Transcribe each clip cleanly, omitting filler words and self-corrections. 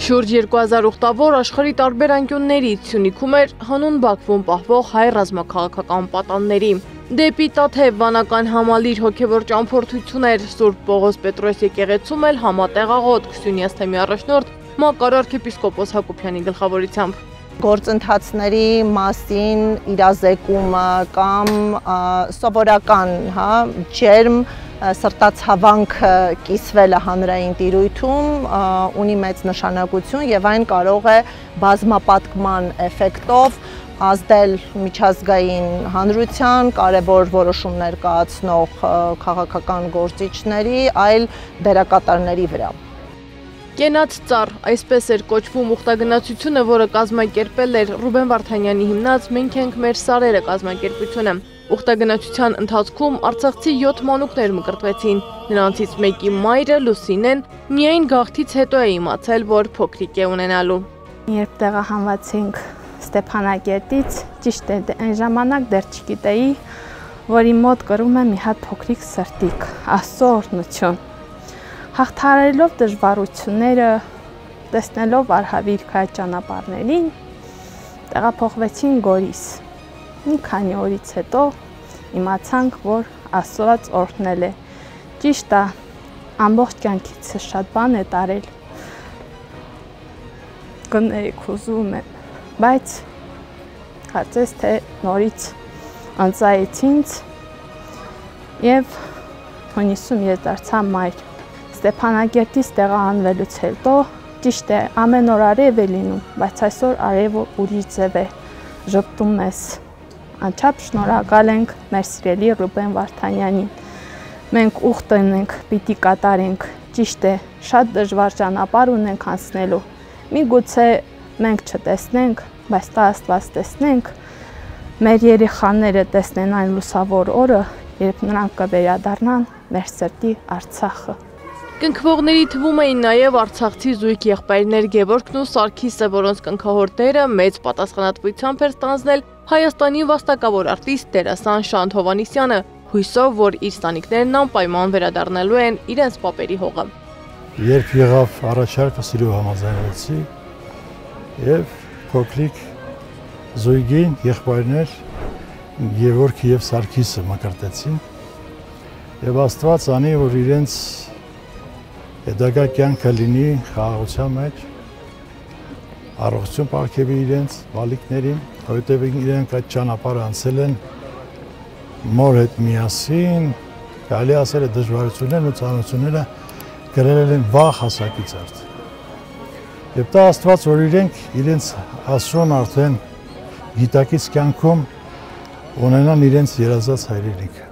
Շուրջ 2000 ուխտավոր աշխարհի տարբեր անկյուններից Սյունիքում էր հանուն Բաքվում պահվող հայ ռազմաքաղաքական պատանների։ Դեպի Տաթև վանական համալիր հոգևոր ճամփորդություն էր Սուրբ Պողոս Պետրոս եկեղեցում էլ համատեղ աղոթք Սյունի Ասթեմի առաջնորդ Մակար arczepiskopos Հակոբյանի գլխավորությամբ։ Գործընթացների մասին իրազեկումը կամ սովորական ջերմ սրտացավանք կիսվելը հանրային տիրույթում ունի մեծ նշանակություն եւ այն կարող է բազմապատկման էֆեկտով ազդել միջազգային հանրության կարևոր որոշումներ կայացնող քաղաքական գործիչների, այլ դերակատարների վրա։ Կենաց ծառ, այսպես էր կոչվում ուխտագնացությունը, որը կազմակերպել էր Ռուբեն Վարդանյանի հիմնած «Մենք ենք մեր սարերը» կազմակերպությունը։ Ուխտագնացության ընթացքում արցախցի 7 մանուկներ մկրտվեցին։ Նրանցից մեկի մայրը Լուսինեն միայն գաղթից հետո է իմացել, որ փոքրիկ է ունենալու։ Երբ տեղահանվացինք Ստեփանակերտից, ճիշտ է, այն ժամանակ դեռ չգիտեի, որ իմ մոտ կրում է մի հատ փոքրիկ սրտիկ, Աստծո օրհնություն։ Հաղթահարելով դժվարությունները, տեսնելով արհավիրք այդ ճանապարհներին, տեղափոխվեցին Գորիս։ Մի քանի օրից հետո իմացանք, որ Աստված օրհնել է։ Ճիշտ է, ամբողջ կյանքից շատ բան է տարել։ Կներեք, ուզում եմ, բայց կարծես թե նորից անցայեց ինձ եւ հունիսում ես դարձա մայր։ Ստեփանակերտից տեղահանվելուց հետո ճիշտ է, ամեն օր արև է լինում, բայց այսօր արևը ուրիշ ձև է ժպտում մեզ։ Անչափ շնորհակալ ենք մեր սիրելի Ռուբեն Վարդանյանին։ Մենք ուխտ ենք, պիտի կատարենք, ճիշտ է, շատ դժվար ճանապարհ ունենք անցնելու։ Միգուցե մենք չտեսնենք, բայց տա Աստված տեսնենք, մեր երեխաները տեսնեն այն լուսավոր օրը, երբ նրանք կվերադառնան մեր սրտի Արցախը։ Կնքվողների թվում էին նաև արցախցի զույգ եղբայրներ Գևորգն ու Սարգիսը, որոնց կնքահորտերը մեծ պատասխանատվությամբ էր ստանձնել Հայաստանի վաստակավոր արտիստ դերասան Շանթ Հովհաննիսյանը, հույսով, որ իր տանիքներն անպայման վերադառնալու են իրենց պապերի հողը։ Երբ եղավ առաջարկը, սիրո համաձայնվեցի եւ փոքրիկ զույգին եղբայրներ Գևորգը եւ Սարգիսը մկրտեցին եւ Աստված անի, որ իրենց հետագա կյանքը լինի խաղաղության մեջ, առողջություն պարգևի իրենց բալիկներին, որովհետև իրենք այդ ճանապարհը անցել են մոր հետ միասին, կարելի ասել է դժվարություններն ու ծանոթությունները գրել են վաղ հասակից արդեն։ Եվ դա Աստված, որ իրենց հասուն արդեն գիտակից կյանքում ունենան իրենց երազած հայրենիքը։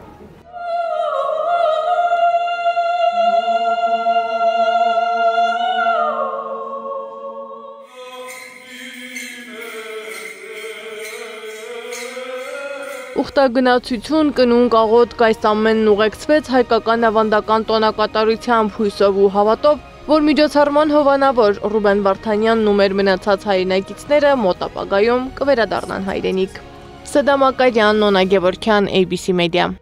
Ուխտագնացություն, կնունկ աղոթք, այս ամենն ուղեկցվեց հայկական ավանդական տոնակատարությամբ, հույսով ու հավատով, որ միջոցառման հովանավոր Ռուբեն Վարդանյանն ու մեր մնացած հայրենակիցները մոտ ապագայում կվերադառնան հայրենիք։ Սեդա Մակարյան, Նոնա Գևորգյան, ABC Media։